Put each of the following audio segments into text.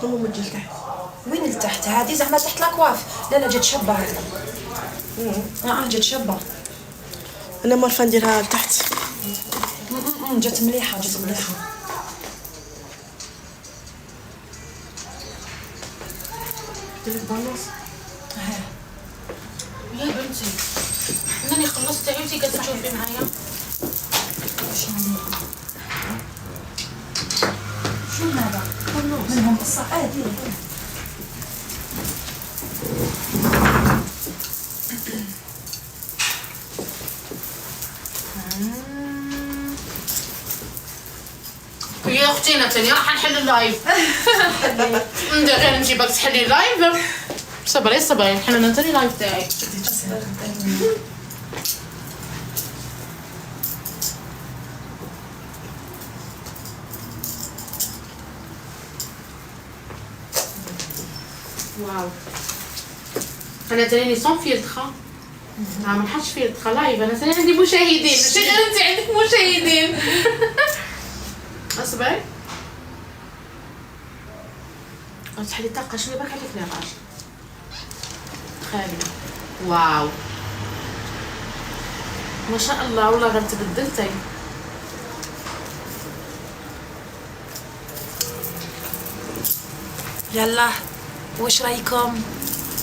هما تجي لتحت. وين لتحت؟ هذه زعما تحت لاكواف. لا جات شابه هكذا. جات شابه. انا مالفه نديرها لتحت. جات مليحه جات مليحه. دير البانوس. يا بنتي انني خلصت عيوتي قاعده تشوفي معايا. شنو هذا؟ منهم بصح ديري. يا اختي انا تاني راح نحل اللايف. ندير غير نجيبك تحلي اللايف. صبري صبري نحل انا تاني اللايف تاعي. واو انا تاني سون فيلتر. ما نحطش فيلتر لايف. انا تاني عندي مشاهدين ماشي غير انت عندك مشاهدين. اصبري تحلي طاقه شويه برك عليك الراجل خالي. واو ما شاء الله والله غير تبدلتي. يلا واش رايكم؟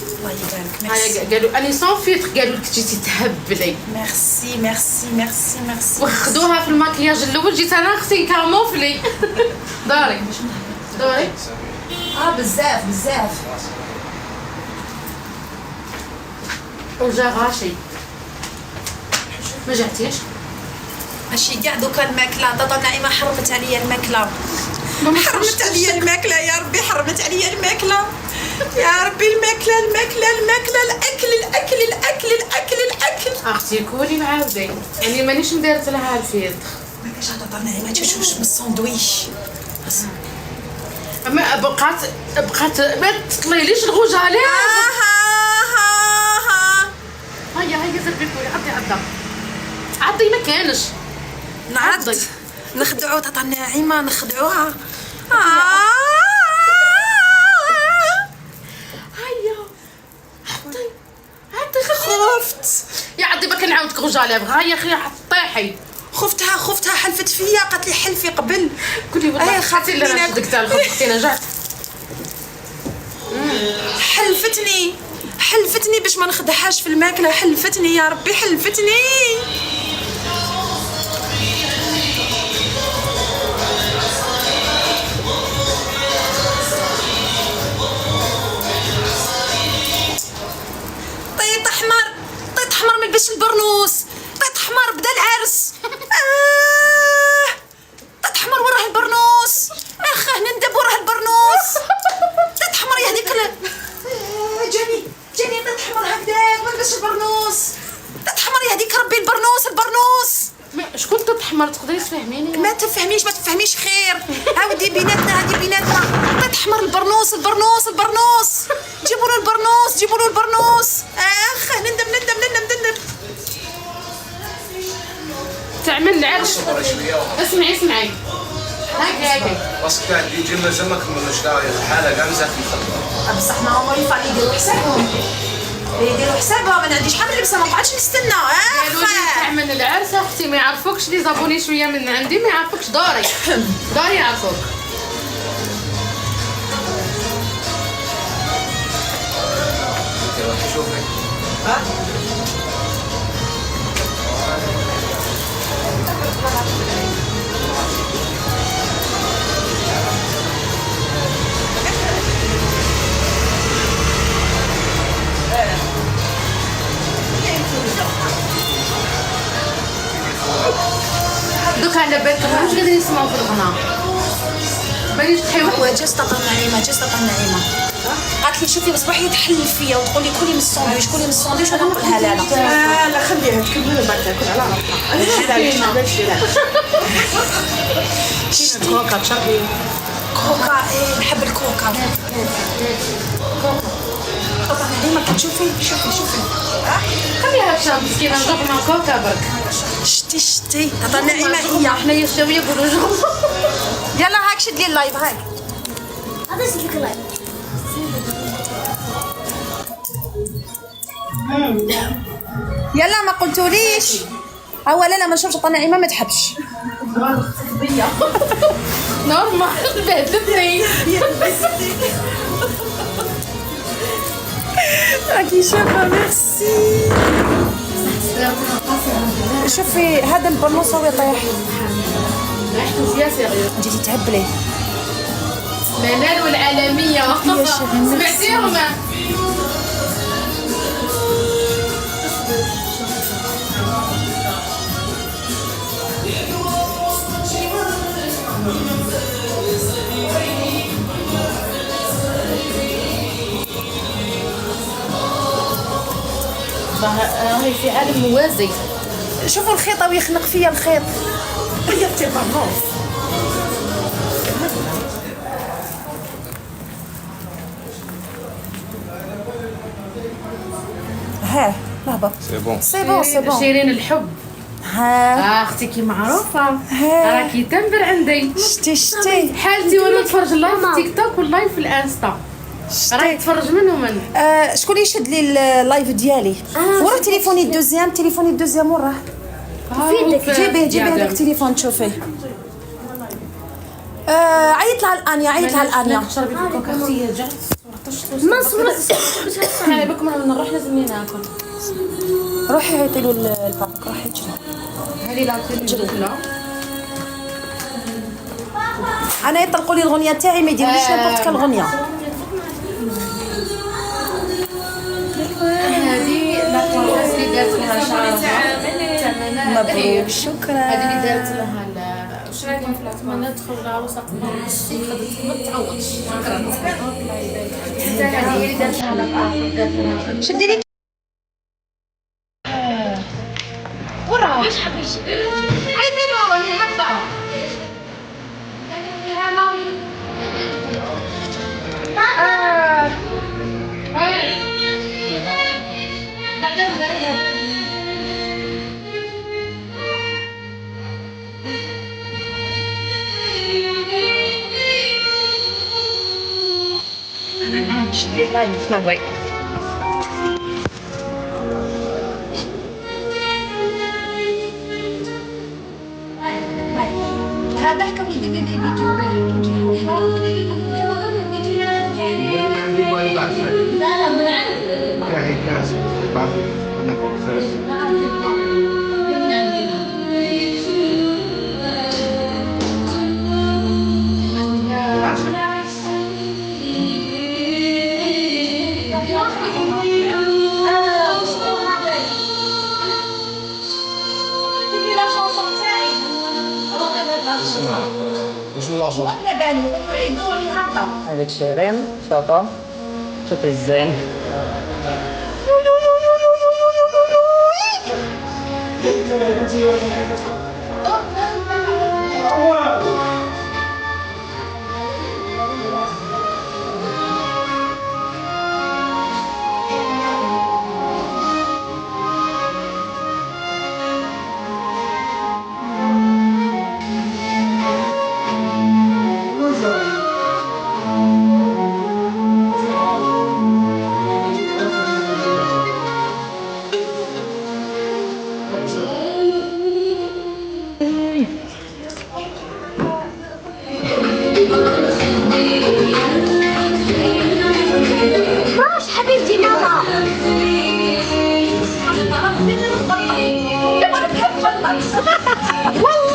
الله يبارك. ميرسي قالوا اني سون فيتر. قالوا لك جيتي تهبلي. ميرسي ميرسي ميرسي ميرسي. وخدوها في الماكياج الاول جيت انا اختي كاموفلي. داري داري بزاف بزاف. وجا غاشي ما جاتيش. ماشي كاع دوكا الماكله. طاطا نعيمه حرمت عليا الماكله. حرمت عليا الماكله يا ربي. حرمت عليا الماكله يا ربي. الماكله الماكله الماكله. الاكل الاكل الاكل الاكل الاكل. اختي كولي معاودي. يعني مانيش مدارت لها الفيلتر. ما كاش طاطا نعيمه تشوش من الساندويش. اما بقات ما تطليليش الغوجه عليها. هيا زربي كولي. عطي ما كانش نعض نخدعو طاطا ناعمه نخدعوها. هيا عطي خفت يا عطي بك نعاودك غوجه عليها. هيا خي طيحي. خفتها حلفت فيا. قالت لي حلفي قبل. قولي والله خاطي اللي انا شدك تاع الخبز اختي نجحت. حلفتني باش ما نخدعهاش في الماكله. حلفتني يا ربي حلفتني. طيط احمر من باش البرنوس. طيط احمر بدا العرس. طيط احمر وراه البرنوس. نندب وراه البرنوس. طيط احمر يا هذيك جاني طيط احمر هكذاك ما باش البرنوس. طيط احمر يا هذيك ربي البرنوس. شكون تحمر تقدري تفهميني؟ ما تفهميش خير. هاودي بيناتنا هادي بيناتنا. طيط احمر البرنوس. جيبوا له البرنوس. نندم. تعمل العرش. اسمعي هاكي بس كان يجي لنا زمك من الشداير حاله قامزه في الخضره. بصح ما هما يفعلوا يديروا حسابهم. انا عنديش حامل لبسه ما نقعدش نستنى. قالوا لي تعمل العرس اختي ما يعرفوكش. لي زابوني شويه من عندي ما يعرفوكش. داري يعرفوك. شوفي دوكا على بالك ماهمش قادرين يسمعوا في الغناء. باليش تحيوا. هو جاز طاطا نعيمه. قالت لي شوفي بصباحي تحلل فيا وتقول لي كلي من الساندويش وانا نقول لها لا. لا خليها تكمل بعد تاكل على راسها. انا شينا كوكا تشربي كوكا. نحب الكوكا. طاطا نعيمه كتشوفي شوفي. خليها تشرب مسكينه. نضرب مع كوكا برك. شتي طاطا نعيمه هي. حنايا الشاويه يقولوا جرب. يلا هاك شد لي اللايف هاك. أدرس لك لايف. يلا ما قلتوليش. اولا لا ما نشوفش طنع نعيمه ما تحبش. نورمال بهدلتني. راكي شابه ميرسي. شوفي هذا البرنوس يطيح. ريحته يا سيريو. جيتي تهبلي. منال والعالمية. سمعتيهم؟ راهي في عالم موازي. شوفوا الخيط ويخنق فيا الخيط. طيبتي البرنوس. ها نهبط. سي بون. سي بون سي بون. شيرين الحب. ها اختي كي معروفة. ها. راكي تنبر عندي. شتي حالتي وانا نتفرج لايف في تيك توك واللايف في الانستا. راهي تفرج من ومن. شكون يشد لي اللايف ديالي؟ وراه تليفوني الدوزيام وراه. جيبيه هذاك التليفون تشوفيه. عيط لها الانيا شربي كوكاكتيه جات. ما صورت. حنا بكم لما نروح لازم ناكل. روحي عيطي له الباك روحي جري. هذه لا تجري. انا يطلقوا لي الغنيه تاعي ما يديروليش نابورت كال غنيه. هذه لا كلاس اللي دارت لها شعرها. مبروك شكرا. هذه اللي دارت لها واش رايكم في العثمانات تدخل العروسه قبل ما تعوضش. هذه اللي دارت لها شدي لي واش حبيتي؟ عيطي له راني هكذا. هذا حكم لي ديري فيديو لا من هذيك شيرين شوفوا شوفي الزين واش حبيبتي ماما والله